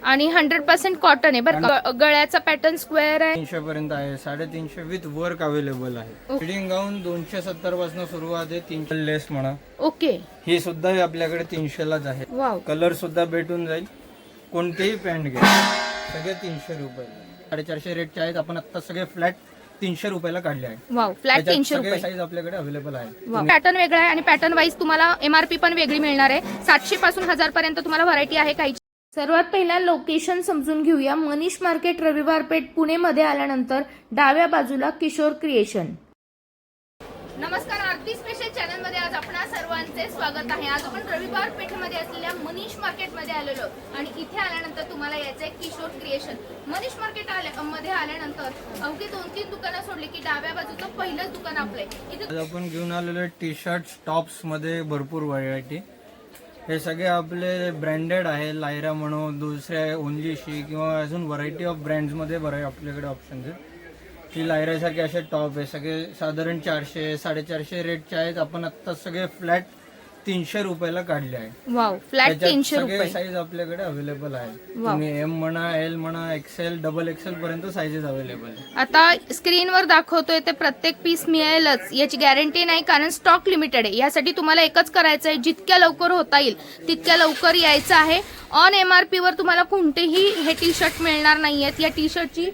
आणि 100% कॉटन आहे बरं का. गळ्याचा पॅटर्न स्क्वेअर आहे. 300 पर्यंत आहे, 350 विथ वर्क अवेलेबल आहे. फिटिंग गाऊन 270 पासून सुरुवात आहे, 300 लेस म्हणा. ओके, ही सुद्धा आपल्याकडे 300 लाच आहे. वाव. कलर सुद्धा भेटून जाईल. कोणतेही पॅन्ट घ्या, सगळे 300 रुपये. 450 रेटचे आहेत. आपण आता सगळे फ्लॅट 300 रुपयाला काढले आहे. वाव, फ्लॅट 300 रुपये. साईज आपल्याकडे अवेलेबल आहे. पॅटर्न वेगळा आहे आणि पॅटर्न वाईज तुम्हाला एमआरपी पण वेगळी मिळणार आहे. 700 पासून 1000 पर्यंत तुम्हाला व्हरायटी आहे काही. सर्वात पहिला लोकेशन समजून घेऊया. मनीष मार्केट, रविवार पेठ, पुणे मध्ये आल्यानंतर डाव्या बाजूला किशोर क्रिएशन. नमस्कार, आरती स्पेशल चॅनल मध्ये आज आपणा सर्वांचे स्वागत आहे. आज आपण रविवार पेठमध्ये असलेल्या मनीष मार्केट मध्ये आलेलो आणि इथे आल्यानंतर तुम्हाला यायचंय किशोर क्रिएशन. मनीष मार्केट मध्ये आल्यानंतर अवघी 2-3 दुकानं सोडली की डाव्या बाजूचं पहिलंच दुकान आपलंय. इथे आपण घेऊन आलेलो टी शर्ट टॉप्स मध्ये भरपूर व्हरायटी. हे सगळे आपले ब्रँडेड आहे. लायरा म्हणू, दुसऱ्या ओनलीशी किंवा अजून व्हरायटी ऑफ ब्रँड्स मध्ये बरं आपल्याकडे ऑप्शन आहेत. ही लायरासारखे असे टॉप आहे, सगळे साधारण 400-450 रेटचे आहेत. आपण आता सगळे फ्लॅट 300 रुपयाला काढले आहे. वाव, फ्लॅट 300 सगळे रुपये. साईज आपल्याकडे अवेलेबल आहे. तुम्ही एम म्हणा, एल म्हणा, एक्सेल, डबल एक्सेल पर्यंत साईजेस अवेलेबल आहे. आता स्क्रीनवर दाखवतोय ते प्रत्येक पीस मिळेलच याची गॅरंटी नाही, कारण स्टॉक लिमिटेड आहे. यासाठी तुम्हाला एकच करायचं आहे, जितक्या लवकर होता येईल तितक्या लवकर यायचं आहे. ऑन एमआरपी वर तुम्हाला कोणतेही हे टी शर्ट मिळणार नाहीयेत. या टी शर्टची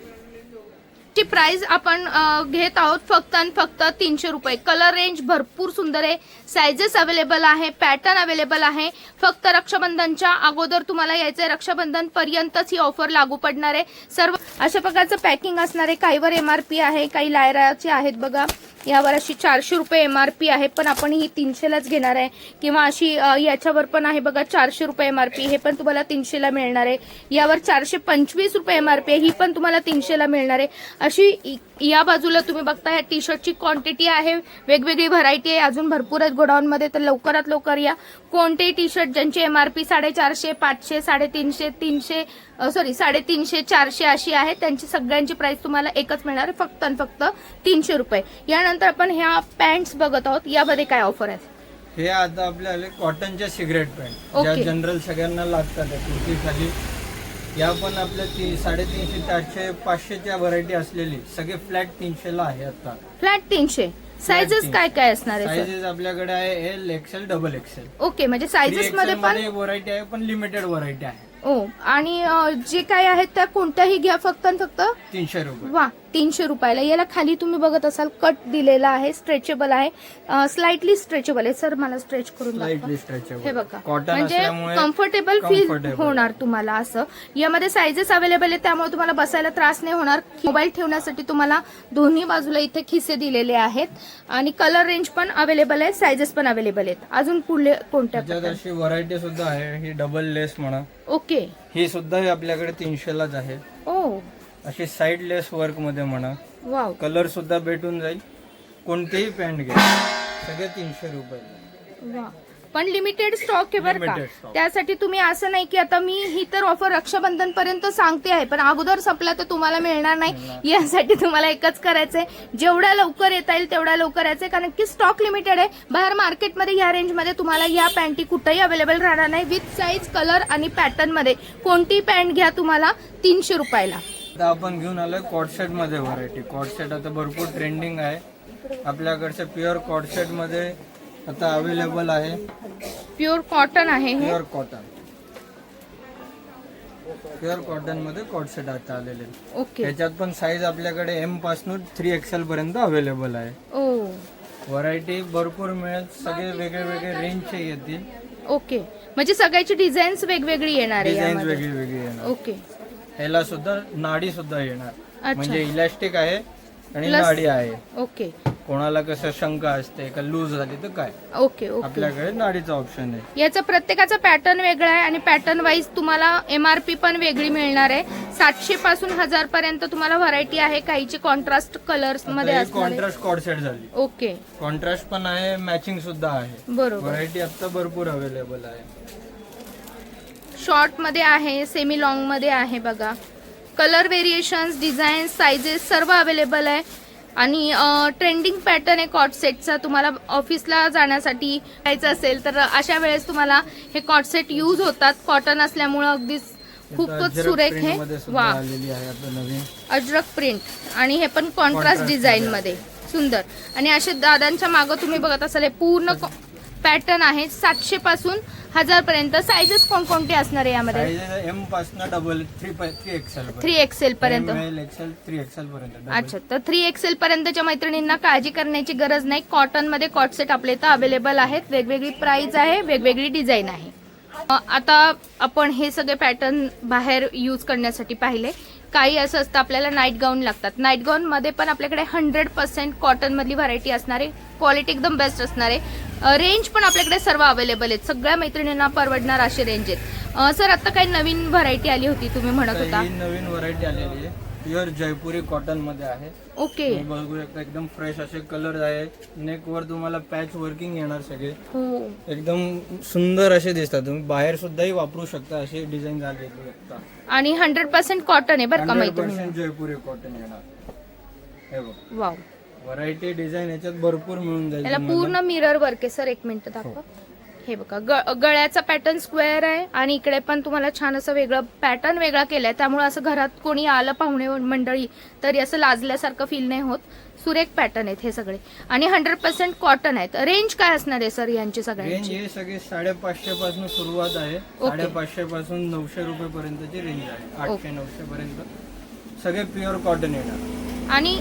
प्राइस आपण घेत आहोत फक्त आणि फक्त 300 रुपये. कलर रेंज भरपूर सुंदर आहे, साइजेस अवेलेबल आहे, पॅटर्न अवेलेबल आहे. फक्त रक्षाबंधनच्या अगोदर तुम्हाला यायचंय. रक्षाबंधन पर्यंतच ही ऑफर लागू पडणार आहे. सर्व अशा प्रकारचं पॅकिंग असणार आहे. काहीवर एमआरपी आहे, काही लायराचे आहेत बघा. यावर अशी 400 रुपये एमआरपी आहे, पण आपण ही 300 लाच घेणार आहे. किंवा अशी याच्यावर पण आहे बघा 400 रुपये एमआरपी, हे पण तुम्हाला 300 ला मिळणार आहे. यावर 425 रुपये एमआरपी आहे, ही पण तुम्हाला 300 ला मिळणार आहे. अशी या बाजूला तुम्ही बघता या टी शर्टची क्वांटिटी आहे, वेगवेगळी व्हरायटी आहे, अजून भरपूर आहेत गोडाऊन मध्ये. तर लवकरात लवकर या. कोणतेही टी शर्ट ज्यांची एमआरपी 450, 500, 350, 300 350, 400 अशी आहे, त्यांची सगळ्यांची प्राइस तुम्हाला एकच मिळणार आहे, फक्त आणि फक्त 300 रुपये. यानंतर आपण ह्या पॅन्ट्स बघत आहोत. यामध्ये काय ऑफर आहे? हे आता आपल्याला कॉटनच्या सिगरेट पॅन्ट ज्या जनरल सगळ्यांना लागतात, कुर्ती खाली. या पण आपल्या 350, 400, 500च्या व्हरायटी असलेली सगळे फ्लॅट 300 ला आहे. आता फ्लॅट 300. साइजेस काय काय असणार आहे? साइजेस आपल्याकडे आहे L, XL, double XL. Okay, म्हणजे साइजेस मध्ये पण व्हरायटी आहे, पण लिमिटेड व्हरायटी आहे. ओ, आणि जे काय आहेत त्या कोणत्याही घ्या, फक्त आणि फक्त 300 रुपये. वा, 300 रुपयाला. याला खाली तुम्ही बघत असाल कट दिलेला आहे, स्ट्रेचेबल आहे, स्लाइटली स्ट्रेचेबल आहे. सर मला स्ट्रेच करून दाखवा. स्ट्रेचेबल हे बघा, कॉटन म्हणजे असल्यामुळे कम्फर्टेबल फील होणार तुम्हाला. असं यामध्ये साइजेस अवेलेबल आहे, त्यामुळे तुम्हाला बसायला त्रास नाही होणार. मोबाईल ठेवण्यासाठी तुम्हाला दोन्ही बाजूला इथे खिसे दिलेले आहेत आणि कलर रेंज पण अवेलेबल आहे, साइजेस पण अवेलेबल आहेत. अजून पुढे कोणत्या अशी व्हरायटी सुद्धा आहे. ही डबल लेस म्हणा. ओके, ही सुद्धा आपल्याकडे 300 लाच आहे. ओ, अशी साइड लेस वर्क मध्ये म्हणा. वाव, कलर सुद्धा भेटून जाईल. कोणतेही पॅन्ट घ्या, सगळे 300 रुपये. वा, पण लिमिटेड स्टॉक आहे बरं का. Limited stock. त्यासाठी तुम्ही असं नाही की आता मी ही तर ऑफर रक्षाबंधन पर्यंत सांगते आहे, पण अगोदर संपला तर तुम्हाला मिळणार नाही. यासाठी तुम्हाला एकच करायचंय, जेवढ्या लवकर येता येईल तेवढ्या लवकर यायचंय, कारण की स्टॉक लिमिटेड आहे. बाहेर मार्केटमध्ये या रेंजमध्ये तुम्हाला या पॅन्टी कुठेही अवेलेबल राहणार नाही. विथ साईज, कलर आणि पॅटर्न मध्ये कोणती पॅन्ट घ्या तुम्हाला 300 रुपयाला. आता आपण घेऊन आलोय कॉटसेट मध्ये व्हरायटी. कॉटसेट आता भरपूर ट्रेंडिंग आहे. आपल्याकडचे प्युअर कॉटसेट मध्ये आता अवेलेबल आहे. प्युअर कॉटन आहे हे. प्युअर कॉटन मध्ये कॉटसेट आता आलेले. ओके, त्याच्यात पण साईज आपल्याकडे एम पासून 3XL पर्यंत अवेलेबल आहे. ओ, व्हरायटी भरपूर मिळेल. सगळे वेगळे वेगळे रेंजचे येतील. ओके, म्हणजे सगळ्याची डिझाईन्स वेगवेगळी येणार आहे डिझाईन यामध्ये. वेगळी वेगळी येणार. ओके, ह्याला सुद्धा नाडी सुद्धा येणार. अच्छा. म्हणजे इलास्टिक आहे आणि Plus- नाडी आहे. ओके, कोणाला कसं शंका असते का लूज झाली तर काय, ओके, ओके. आपल्याकडे नाडीचा ऑप्शन आहे. याचा प्रत्येकाचा पॅटर्न वेगळा आहे आणि पॅटर्न वाईज तुम्हाला एमआरपी पण वेगळी मिळणार आहे. 700 पासून 1000 पर्यंत तुम्हाला व्हरायटी आहे. काहीची कॉन्ट्रास्ट कलर्स मध्ये असणार आहे. कॉन्ट्रास्ट कॉर्डसेट झाली. ओके, कॉन्ट्रास्ट पण आहे, मॅचिंग सुद्धा आहे. बरोबर. व्हरायटी आता भरपूर अवेलेबल आहे. शॉर्ट मध्ये आहे, सेमी लॉंग मध्ये आहे बघा. कलर व्हेरिएशन्स, डिझाईन, साइजेस सर्व अवेलेबल आहे. आणि ट्रेंडिंग पॅटर्न आहे कॉट सेटचा. तुम्हाला ऑफिसला जाण्यासाठी जायचं असेल तर अशा वेळेस तुम्हाला हे कॉट सेट यूज होतात. कॉटन असल्यामुळं अगदीच खूपच सुरेख आहे. वा, आलेली आहे आता नवीन अजरक प्रिंट आणि हे पण कॉन्ट्रास्ट डिझाईन मध्ये सुंदर. आणि असे दादांच्या मागं तुम्ही बघत असाल हे पूर्ण पॅटर्न आहे. 700 पासून 1000 पर्यंत. साईजेस कोणकोणते असणार आहे यामध्ये? एम पासून डबल 3XL 3XL पर्यंत. एक्सेल 3XL पर्यंत. अच्छा, तर 3XL पर्यंतच्या मैत्रिणींना काळजी करण्याची गरज नाही. कॉटन मध्ये कॉट सेट आपल्या इथं अवेलेबल आहेत. वेगवेगळी प्राइस आहे, वेगवेगळी डिझाईन आहे. आता आपण हे सगळे पॅटर्न बाहेर यूज करण्यासाठी पाहिले. काही असं असतं आपल्याला नाईट गाऊन लागतात. नाईट गाऊन मध्ये पण आपल्याकडे 100% कॉटन मधली व्हरायटी असणार आहे. क्वालिटी एकदम बेस्ट असणार आहे. रेंज पण आपल्याकडे सर्व अवेलेबल आहेत. सगळ्या मैत्रिणींना परवडणार अशी रेंज आहेत. सर, आता काही नवीन व्हरायटी आली होती तुम्ही म्हणत होता? नवीन व्हरायटी आलेली आहे. प्युअर जयपुरी कॉटन मध्ये आहे. ओके. बघू शकता एकदम फ्रेश असे कलर आहे. नेक वर तुम्हाला पॅच वर्किंग येणार सगळे. हो, एकदम सुंदर असे दिसतात. तुम्ही बाहेर सुद्धाही वापरू शकता. असे डिझाईन झाले शकता. आणि 100% कॉटन आहे बरं का मैत्रिणी. 100% जयपुरी कॉटन येणार. हे बघ, वाव, व्हरायटी डिझाईन याच्यात भरपूर मिळून जाईल याला तुम्हाला. पूर्ण मिरर वर्क आहे सर. एक मिनिट दाखवा. हे बघा, गळ्याचा पॅटर्न स्क्वेअर आहे आणि इकडे पण तुम्हाला छान असं वेगळं पॅटर्न वेगळा केलाय. त्यामुळे असं घरात कोणी आलं पाहुणे मंडळी तरी असं लाजल्यासारखं फील नाही होत. सुरेख पॅटर्न आहेत हे सगळे आणि 100% कॉटन आहेत. रेंज काय असणार आहे सर यांची रेंज सगळ्यांची? हे सगळे 550 पासून सुरुवात आहे. 550 पासून 900 रुपये पर्यंतची रेंज आहे. 800-900 पर्यंत सगळे प्युअर कॉटन येणार. आणि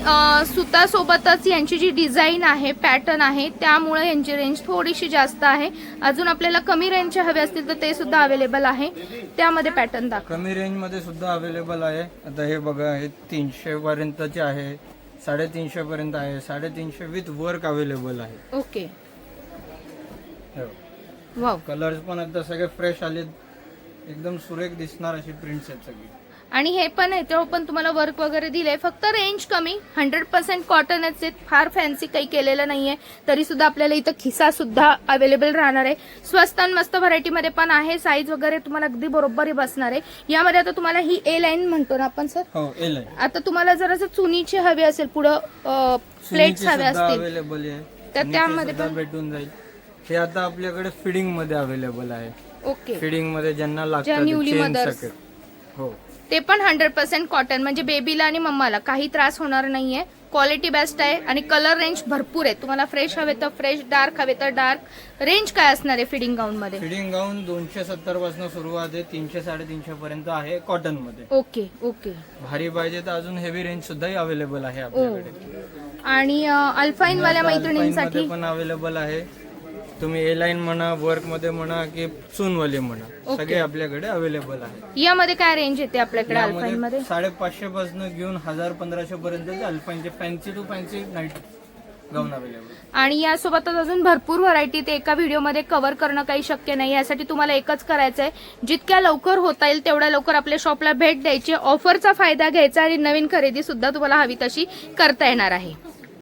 सुतासोबतच यांची जी डिझाईन आहे, पॅटर्न आहे, त्यामुळे यांची रेंज थोडीशी जास्त आहे. अजून आपल्याला कमी रेंजचे हवे असतील तर ते सुद्धा अवेलेबल आहे. त्यामध्ये पॅटर्न दाखवा. कमी रेंज मध्ये सुद्धा अवेलेबल आहे. आता हे बघा, हे 300 पर्यंतचे आहे, 350 पर्यंत आहे, 350 विथ वर्क अवेलेबल आहे. ओके. वाव. कलर्स पण आता सगळे फ्रेश आले. एकदम सुरेख दिसणार अशी प्रिंट्स आहेत सगळी. आणि हे पण आहे तेव्हा पण तुम्हाला वर्क वगैरे दिलंय. फक्त रेंज कमी. 100% कॉटनच आहेत. फार फॅन्सी काही केलेलं नाहीये. तरी सुद्धा आपल्याला इथं खिसा सुद्धा अवेलेबल राहणार आहे. स्वस्त आणि मस्त व्हरायटी मध्ये पण आहे. साईज वगैरे तुम्हाला अगदी बरोबर बसणार आहे. यामध्ये आता तुम्हाला ही ए लाईन म्हणतो ना आपण सर. हो, ए लाईन. आता तुम्हाला जर असं चुनीचे हवे असेल, पुढं प्लेट्स हवे असतील अवेलेबल आहे, तर त्यामध्ये पण भेटून जाईल. हे आता आपल्याकडे फिडिंग मध्ये अवेलेबल आहे. ओके. फिडिंग मध्ये ज्यांना लागतात न्यूली चेन मदर्स. सकेट. हो, ते पण 100% कॉटन, म्हणजे बेबीला आणि मम्माला काही त्रास होणार नाहीये. क्वालिटी बेस्ट आहे आणि कलर रेंज भरपूर आहे. तुम्हाला फ्रेश हवे तर फ्रेश, डार्क हवे तर डार्क. रेंज काय असणार आहे फिडिंग गाऊन मध्ये? फिडिंग गाऊन 270 पासून सुरुवात आहे. 300-350 पर्यंत आहे कॉटन मध्ये. ओके. ओके. भारी पाहिजे तर अजून हेवी रेंज सुद्धा अवेलेबल आहे आपल्याकडे. आणि अल्फाईन वाल्या मैत्रिणींसाठी पण अवेलेबल आहे. तुम्ही ए लाईन म्हणा, वर्क मध्ये म्हणा की चूनवाले म्हणा, सगळे आपल्याकडे अवेलेबल आहे. यामध्ये काय रेंज येते आपल्याकडे अल्फाईन मध्ये? 550 पासून घेऊन 1000-1500 पर्यंत अल्फाईनचे fancy to fancy night gown available. आणि यासोबतच अजून भरपूर व्हरायटी ते एका व्हिडिओमध्ये कव्हर करणं काही शक्य नाही. यासाठी तुम्हाला एकच करायचं आहे, जितक्या लवकर होता येईल तेवढ्या लवकर आपल्या शॉपला भेट द्यायची, ऑफरचा फायदा घ्यायचा आणि नवीन खरेदी सुद्धा तुम्हाला हवी तशी करता येणार आहे.